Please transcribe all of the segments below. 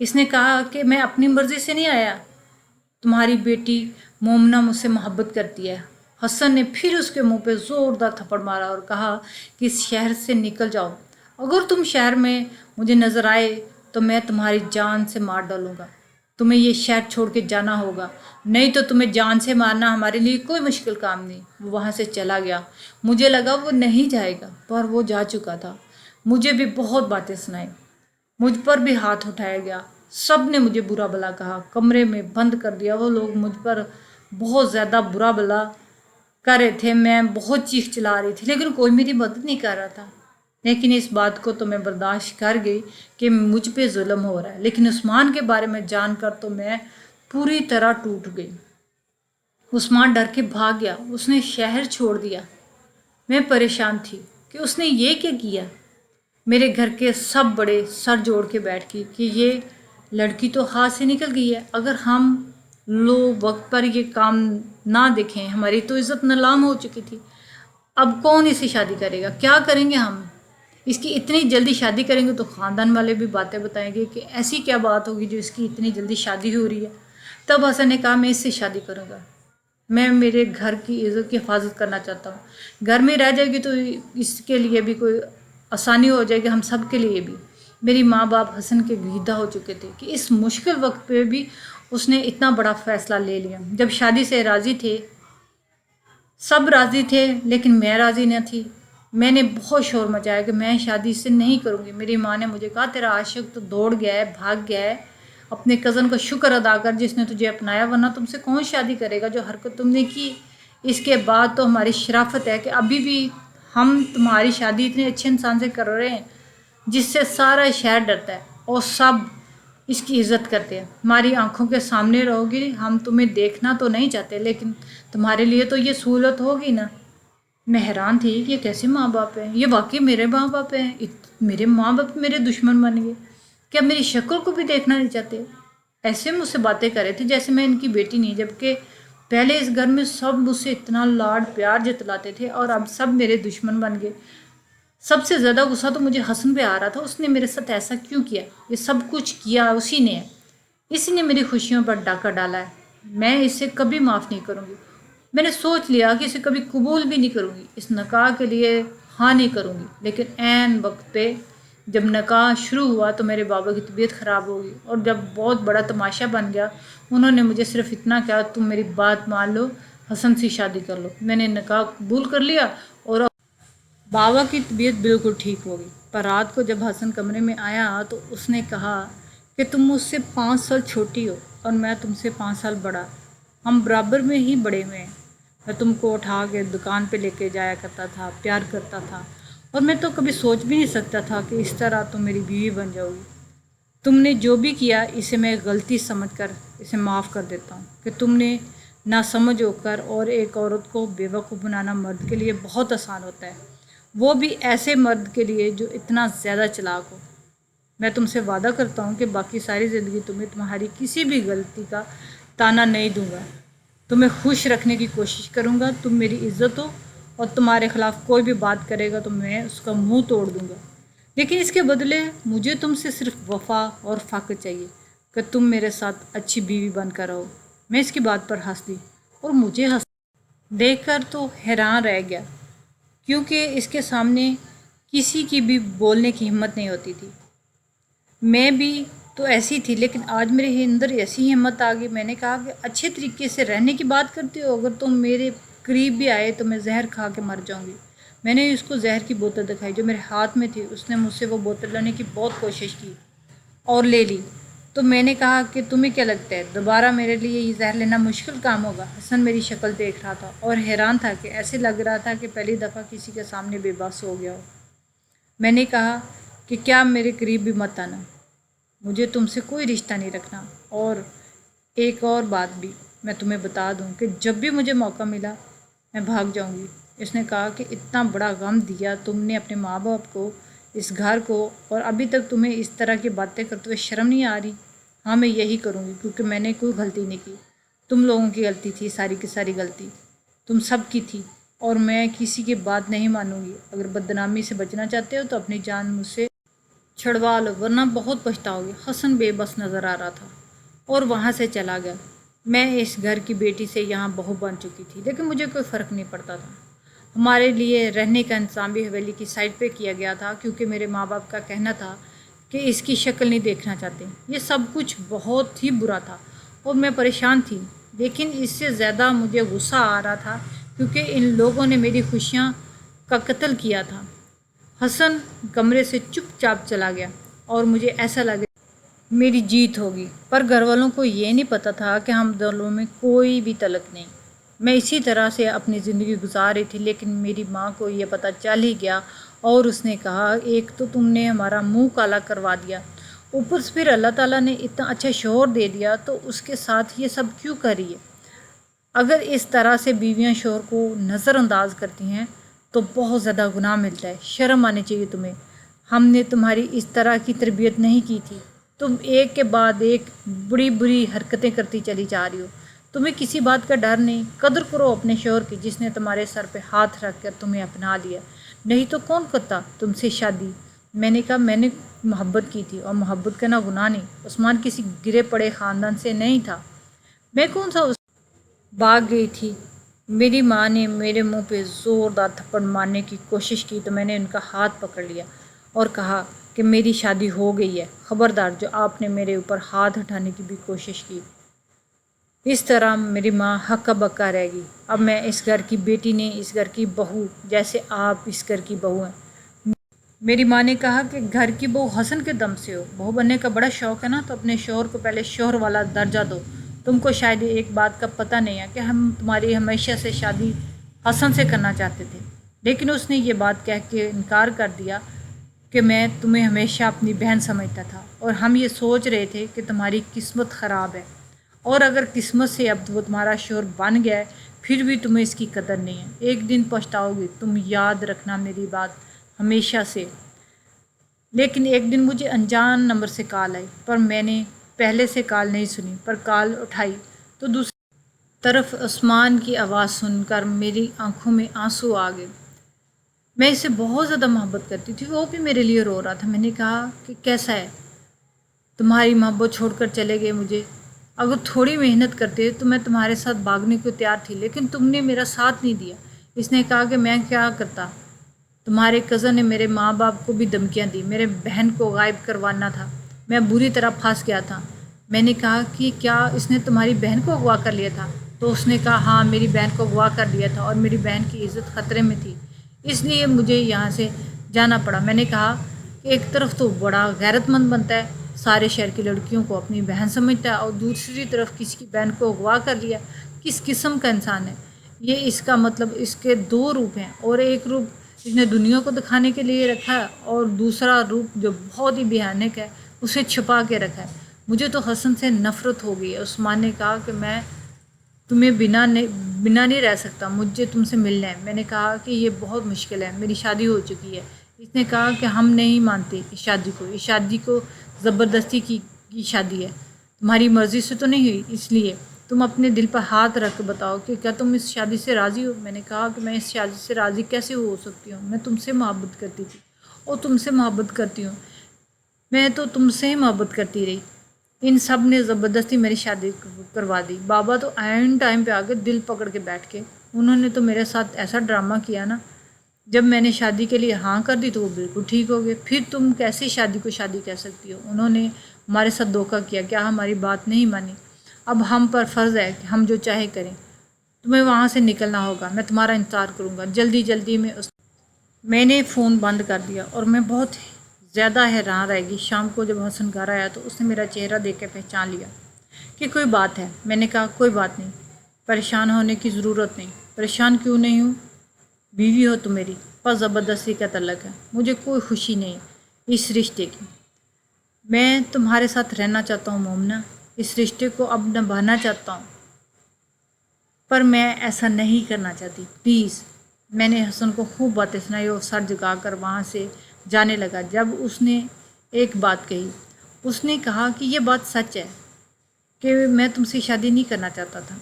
اس نے کہا کہ میں اپنی مرضی سے نہیں آیا، تمہاری بیٹی مومنہ مجھ سے محبت کرتی ہے۔ حسن نے پھر اس کے منہ پہ زوردار تھپڑ مارا اور کہا کہ اس شہر سے نکل جاؤ، اگر تم شہر میں مجھے نظر آئے تو میں تمہاری جان سے مار ڈالوں گا، تمہیں یہ شہر چھوڑ کے جانا ہوگا، نہیں تو تمہیں جان سے مارنا ہمارے لیے کوئی مشکل کام نہیں۔ وہ وہاں سے چلا گیا۔ مجھے لگا وہ نہیں جائے گا، پر وہ جا چکا تھا۔ مجھے بھی بہت باتیں سنائی، مجھ پر بھی ہاتھ اٹھایا گیا، سب نے مجھے برا بھلا کہا، کمرے میں بند کر دیا۔ وہ لوگ مجھ پر بہت زیادہ برا بھلا کر رہے تھے، میں بہت چیخ چلا رہی تھی، لیکن کوئی میری مدد نہیں کر رہا تھا۔ لیکن اس بات کو تو میں برداشت کر گئی کہ مجھ پہ ظلم ہو رہا ہے، لیکن عثمان کے بارے میں جان کر تو میں پوری طرح ٹوٹ گئی۔ عثمان ڈر کے بھاگ گیا، اس نے شہر چھوڑ دیا۔ میں پریشان تھی کہ اس نے یہ کیا کیا۔ میرے گھر کے سب بڑے سر جوڑ کے بیٹھ گئے کہ یہ لڑکی تو ہاتھ سے نکل گئی ہے، اگر ہم لوگ وقت پر یہ کام نہ دیکھیں ہماری تو عزت نیلام ہو چکی تھی۔ اب کون اسے شادی کرے گا؟ کیا کریں گے ہم؟ اس کی اتنی جلدی شادی کریں گے تو خاندان والے بھی باتیں بتائیں گے کہ ایسی کیا بات ہوگی جو اس کی اتنی جلدی شادی ہو رہی ہے۔ تب حسن نے کہا میں اس سے شادی کروں گا، میں میرے گھر کی عزت کی حفاظت کرنا چاہتا ہوں، گھر میں رہ جائے گی تو اس کے لیے بھی کوئی آسانی ہو جائے گی، ہم سب کے لیے بھی۔ میری ماں باپ حسن کے گھیدہ ہو چکے تھے کہ اس مشکل وقت پہ بھی اس نے اتنا بڑا فیصلہ لے لیا۔ جب شادی سے راضی تھے، سب راضی تھے، لیکن میں راضی نہ تھی۔ میں نے بہت شور مچایا کہ میں شادی سے نہیں کروں گی۔ میری ماں نے مجھے کہا تیرا عاشق تو دوڑ گیا ہے، بھاگ گیا ہے، اپنے کزن کا شکر ادا کر جس نے تجھے اپنایا، ورنہ تم سے کون شادی کرے گا جو حرکت تم نے کی۔ اس کے بعد تو ہماری شرافت ہے کہ ابھی بھی ہم تمہاری شادی اتنے اچھے انسان سے کر رہے ہیں جس سے سارا شہر ڈرتا ہے اور سب اس کی عزت کرتے ہیں۔ ہماری آنکھوں کے سامنے رہو گی، ہم تمہیں دیکھنا تو نہیں چاہتے، لیکن تمہارے لیے تو یہ سہولت ہوگی نا۔ میں حیران تھی کہ یہ کیسے ماں باپ ہیں، یہ واقعی میرے ماں باپ ہیں؟ میرے ماں باپ میرے دشمن بن گئے، کیا میری شکل کو بھی دیکھنا نہیں چاہتے؟ ایسے مجھ سے باتیں کر رہے تھے جیسے میں ان کی بیٹی نہیں، جبکہ پہلے اس گھر میں سب مجھ سے اتنا لاڈ پیار جتلاتے تھے اور اب سب میرے دشمن بن گئے۔ سب سے زیادہ غصہ تو مجھے حسن پہ آ رہا تھا، اس نے میرے ساتھ ایسا کیوں کیا؟ یہ سب کچھ کیا اسی نے ہے، اسی نے میری خوشیوں پر ڈاکہ ڈالا ہے۔ میں اسے کبھی معاف نہیں کروں گی۔ میں نے سوچ لیا کہ اسے کبھی قبول بھی نہیں کروں گی، اس نکاح کے لیے ہاں نہیں کروں گی۔ لیکن عین وقت پہ جب نکاح شروع ہوا تو میرے بابا کی طبیعت خراب ہو گئی اور جب بہت بڑا تماشا بن گیا، انہوں نے مجھے صرف اتنا کہا تم میری بات مان لو، حسن سے شادی کر لو۔ میں نے نکاح قبول کر لیا اور بابا کی طبیعت بالکل ٹھیک ہو گئی۔ پر رات کو جب حسن کمرے میں آیا تو اس نے کہا کہ تم مجھ سے 5 سال چھوٹی ہو اور میں تم سے 5 سال بڑا، ہم برابر میں ہی بڑے ہوئے ہیں۔ میں تم کو اٹھا کے دکان پہ لے کے جایا کرتا تھا، پیار کرتا تھا، اور میں تو کبھی سوچ بھی نہیں سکتا تھا کہ اس طرح تم میری بیوی بن جاؤ گی۔ تم نے جو بھی کیا اسے میں غلطی سمجھ کر اسے معاف کر دیتا ہوں کہ تم نے ناسمجھ ہو کر، اور ایک عورت کو بیوقوف بنانا مرد کے لیے بہت آسان ہوتا ہے، وہ بھی ایسے مرد کے لیے جو اتنا زیادہ چلاک ہو۔ میں تم سے وعدہ کرتا ہوں کہ باقی ساری زندگی تمہیں تمہاری کسی بھی غلطی کا تانا نہیں دوں گا، تمہیں خوش رکھنے کی کوشش کروں گا، تم میری عزت ہو، اور تمہارے خلاف کوئی بھی بات کرے گا تو میں اس کا منہ توڑ دوں گا۔ لیکن اس کے بدلے مجھے تم سے صرف وفا اور فخر چاہیے کہ تم میرے ساتھ اچھی بیوی بن کر رہو۔ میں اس کی بات پر ہنس دی اور مجھے ہنس دیکھ کر تو حیران رہ گیا، کیونکہ اس کے سامنے کسی کی بھی بولنے کی ہمت نہیں ہوتی تھی۔ میں بھی تو ایسی تھی، لیکن آج میرے اندر ایسی ہمت آ گئی۔ میں نے کہا کہ اچھے طریقے سے رہنے کی بات کرتے ہو، اگر تم میرے قریب بھی آئے تو میں زہر کھا کے مر جاؤں گی۔ میں نے اس کو زہر کی بوتل دکھائی جو میرے ہاتھ میں تھی، اس نے مجھ سے وہ بوتل لینے کی بہت کوشش کی اور لے لی۔ تو میں نے کہا کہ تمہیں کیا لگتا ہے دوبارہ میرے لیے یہ زہر لینا مشکل کام ہوگا؟ حسن میری شکل دیکھ رہا تھا اور حیران تھا کہ ایسے لگ رہا تھا کہ پہلی دفعہ کسی کے سامنے بے بس ہو گیا ہو۔ میں نے کہا کہ کیا میرے قریب بھی مت آنا، مجھے تم سے کوئی رشتہ نہیں رکھنا، اور ایک اور بات بھی میں تمہیں بتا دوں کہ جب بھی مجھے موقع ملا میں بھاگ جاؤں گی۔ اس نے کہا کہ اتنا بڑا غم دیا تم نے اپنے ماں باپ کو، اس گھر کو، اور ابھی تک تمہیں اس طرح کی باتیں کرتے ہوئے شرم نہیں آ رہی؟ ہاں میں یہی کروں گی، کیونکہ میں نے کوئی غلطی نہیں کی، تم لوگوں کی غلطی تھی، ساری کی ساری غلطی تم سب کی تھی، اور میں کسی کی بات نہیں مانوں گی۔ اگر بدنامی سے بچنا چاہتے ہو تو اپنی جان مجھ سے چھڑوا لو ورنہ بہت پچھتاؤ گے۔ حسن بے بس نظر آ رہا تھا اور وہاں سے چلا گیا۔ میں اس گھر کی بیٹی سے یہاں بہو بن چکی تھی، لیکن مجھے کوئی فرق نہیں پڑتا تھا۔ ہمارے لیے رہنے کا انتظام بھی حویلی کی سائڈ پہ کیا گیا تھا، کیونکہ میرے ماں باپ کا کہنا تھا کہ اس کی شکل نہیں دیکھنا چاہتے۔ یہ سب کچھ بہت ہی برا تھا اور میں پریشان تھی، لیکن اس سے زیادہ مجھے غصہ آ رہا تھا کیونکہ ان لوگوں نے میری خوشیاں کا قتل کیا تھا۔ حسن کمرے سے چپ چاپ چلا گیا اور مجھے ایسا لگا میری جیت ہوگی، پر گھر والوں کو یہ نہیں پتا تھا کہ ہم دونوں میں کوئی بھی تعلق نہیں۔ میں اسی طرح سے اپنی زندگی گزار رہی تھی، لیکن میری ماں کو یہ پتہ چل ہی گیا اور اس نے کہا ایک تو تم نے ہمارا منہ کالا کروا دیا، اوپر سے پھر اللہ تعالیٰ نے اتنا اچھا شوہر دے دیا تو اس کے ساتھ یہ سب کیوں کر رہی ہے؟ اگر اس طرح سے بیویاں شوہر کو نظر انداز کرتی ہیں تو بہت زیادہ گناہ ملتا ہے، شرم آنی چاہیے تمہیں۔ ہم نے تمہاری اس طرح کی تربیت نہیں کی تھی، تم ایک کے بعد ایک بڑی بری حرکتیں کرتی چلی جا رہی ہو، تمہیں کسی بات کا ڈر نہیں۔ قدر کرو اپنے شوہر کی جس نے تمہارے سر پہ ہاتھ رکھ کر تمہیں اپنا لیا، نہیں تو کون کرتا تم سے شادی؟ میں نے کہا میں نے محبت کی تھی اور محبت کرنا گناہ نہیں۔ عثمان کسی گرے پڑے خاندان سے نہیں تھا، میں کون سا بھاگ گئی تھی۔ میری ماں نے میرے منہ پہ زوردار تھپڑ مارنے کی کوشش کی تو میں نے ان کا ہاتھ پکڑ لیا اور کہا کہ میری شادی ہو گئی ہے، خبردار جو آپ نے میرے اوپر ہاتھ اٹھانے کی بھی کوشش کی۔ اس طرح میری ماں ہکا بکا رہ گئی۔ اب میں اس گھر کی بیٹی نہیں، اس گھر کی بہو، جیسے آپ اس گھر کی بہو ہیں۔ میری ماں نے کہا کہ گھر کی بہو حسن کے دم سے ہو، بہو بننے کا بڑا شوق ہے نا، تو اپنے شوہر کو پہلے شوہر والا درجہ دو۔ تم کو شاید ایک بات کا پتہ نہیں ہے کہ ہم تمہاری ہمیشہ سے شادی حسن سے کرنا چاہتے تھے، لیکن اس نے یہ بات کہہ کے انکار کر دیا کہ میں تمہیں ہمیشہ اپنی بہن سمجھتا تھا اور ہم یہ سوچ رہے تھے کہ تمہاری قسمت خراب ہے، اور اگر قسمت سے اب وہ تمہارا شوہر بن گیا ہے پھر بھی تمہیں اس کی قدر نہیں ہے، ایک دن پچھتاؤ گی، تم یاد رکھنا میری بات ہمیشہ سے۔ لیکن ایک دن مجھے انجان نمبر سے کال آئی، پر میں نے پہلے سے کال نہیں سنی، پر کال اٹھائی تو دوسری طرف عثمان کی آواز سن کر میری آنکھوں میں آنسو آ گئے۔ میں اسے بہت زیادہ محبت کرتی تھی، وہ بھی میرے لیے رو رہا تھا۔ میں نے کہا کہ کیسا ہے؟ تمہاری محبت چھوڑ کر چلے گئے مجھے، اگر تھوڑی محنت کرتے تو میں تمہارے ساتھ بھاگنے کو تیار تھی، لیکن تم نے میرا ساتھ نہیں دیا۔ اس نے کہا کہ میں کیا کرتا؟ تمہارے کزن نے میرے ماں باپ کو بھی دھمکیاں دی، میرے بہن کو غائب کروانا تھا، میں بری طرح پھنس گیا تھا۔ میں نے کہا کہ کیا اس نے تمہاری بہن کو اغوا کر لیا تھا؟ تو اس نے کہا ہاں، میری بہن کو اغوا کر لیا تھا اور میری بہن کی عزت خطرے میں تھی، اس لیے مجھے یہاں سے جانا پڑا۔ میں نے کہا کہ ایک طرف تو بڑا غیرت مند بنتا ہے، سارے شہر کی لڑکیوں کو اپنی بہن سمجھتا ہے، اور دوسری طرف کسی کی بہن کو اغوا کر لیا، کس قسم کا انسان ہے یہ؟ اس کا مطلب اس کے دو روپ ہیں، اور ایک روپ اس نے دنیا کو دکھانے کے لیے رکھا ہے اور دوسرا روپ جو بہت ہی بھیانک ہے اسے چھپا کے رکھا ہے۔ مجھے تو حسن سے نفرت ہو گئی ہے۔ عثمان نے کہا کہ میں تمہیں بنا نہیں رہ سکتا، مجھے تم سے ملنا ہے۔ میں نے کہا کہ یہ بہت مشکل ہے، میری شادی ہو چکی ہے۔ اس نے کہا کہ ہم نہیں مانتے اس شادی کو زبردستی کی شادی ہے، تمہاری مرضی سے تو نہیں ہوئی، اس لیے تم اپنے دل پر ہاتھ رکھ کے بتاؤ کہ کیا تم اس شادی سے راضی ہو؟ میں نے کہا کہ میں اس شادی سے راضی کیسے ہو سکتی ہوں؟ میں تم سے محبت کرتی تھی اور تم سے محبت کرتی ہوں، میں تو تم سے ہی محبت کرتی رہی۔ ان سب نے زبردستی میری شادی کروا دی۔ بابا تو عین ٹائم پہ آ کے دل پکڑ کے بیٹھ کے، انہوں نے تو میرے ساتھ ایسا ڈرامہ کیا نا، جب میں نے شادی کے لیے ہاں کر دی تو وہ بالکل ٹھیک ہو گئے۔ پھر تم کیسے شادی کو شادی کہہ سکتی ہو؟ انہوں نے ہمارے ساتھ دھوکہ کیا، کیا ہماری بات نہیں مانی؟ اب ہم پر فرض ہے کہ ہم جو چاہے کریں، تمہیں وہاں سے نکلنا ہوگا، میں تمہارا انتظار کروں گا، جلدی میں نے فون بند کر دیا اور میں بہت زیادہ حیران رہ گئی۔ شام کو جب حسن گھر آیا تو اس نے میرا چہرہ دیکھ کے پہچان لیا کہ کوئی بات ہے۔ میں نے کہا کوئی بات نہیں، پریشان ہونے کی ضرورت نہیں۔ پریشان کیوں نہیں ہوں؟ بیوی ہو تو میری، پر زبردستی کا تعلق ہے، مجھے کوئی خوشی نہیں اس رشتے کی۔ میں تمہارے ساتھ رہنا چاہتا ہوں مومنہ، اس رشتے کو اب نبھانا چاہتا ہوں، پر میں ایسا نہیں کرنا چاہتی، پلیز۔ میں نے حسن کو خوب باتیں سنائی اور سر جھکا کر وہاں سے جانے لگا۔ جب اس نے ایک بات کہی، اس نے کہا کہ یہ بات سچ ہے کہ میں تم سے شادی نہیں کرنا چاہتا تھا،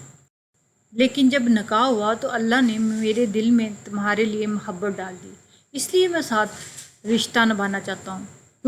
لیکن جب نکاح ہوا تو اللہ نے میرے دل میں تمہارے لیے محبت ڈال دی، اس لیے میں ساتھ رشتہ نبھانا چاہتا ہوں۔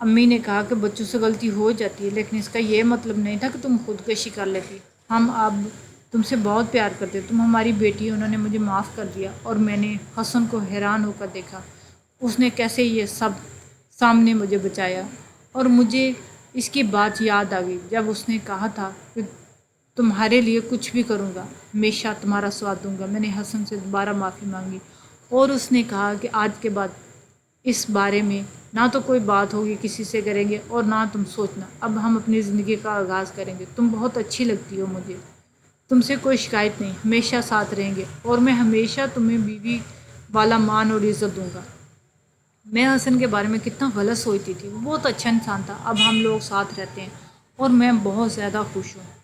امی نے کہا کہ بچوں سے غلطی ہو جاتی ہے، لیکن اس کا یہ مطلب نہیں تھا کہ تم خودکشی کر لیتی۔ ہم اب تم سے بہت پیار کرتے، تم ہماری بیٹی ہو۔ انہوں نے مجھے معاف کر دیا اور میں نے حسن کو حیران ہو کر دیکھا، اس نے کیسے یہ سب سامنے مجھے بچایا۔ اور مجھے اس کی بات یاد آ گئی جب اس نے کہا تھا کہ تمہارے لیے کچھ بھی کروں گا، ہمیشہ تمہارا ساتھ دوں گا۔ میں نے حسن سے دوبارہ معافی مانگی اور اس نے کہا کہ آج کے بعد اس بارے میں نہ تو کوئی بات ہوگی کسی سے کریں گے اور نہ تم سوچنا، اب ہم اپنی زندگی کا آغاز کریں گے۔ تم بہت اچھی لگتی ہو مجھے، تم سے کوئی شکایت نہیں، ہمیشہ ساتھ رہیں گے اور میں ہمیشہ تمہیں بیوی والا مان اور عزت دوں گا۔ میں حسن کے بارے میں کتنا غلط سوچتی تھی، وہ بہت اچھا انسان تھا۔ اب ہم لوگ ساتھ رہتے ہیں اور میں بہت زیادہ خوش ہوں۔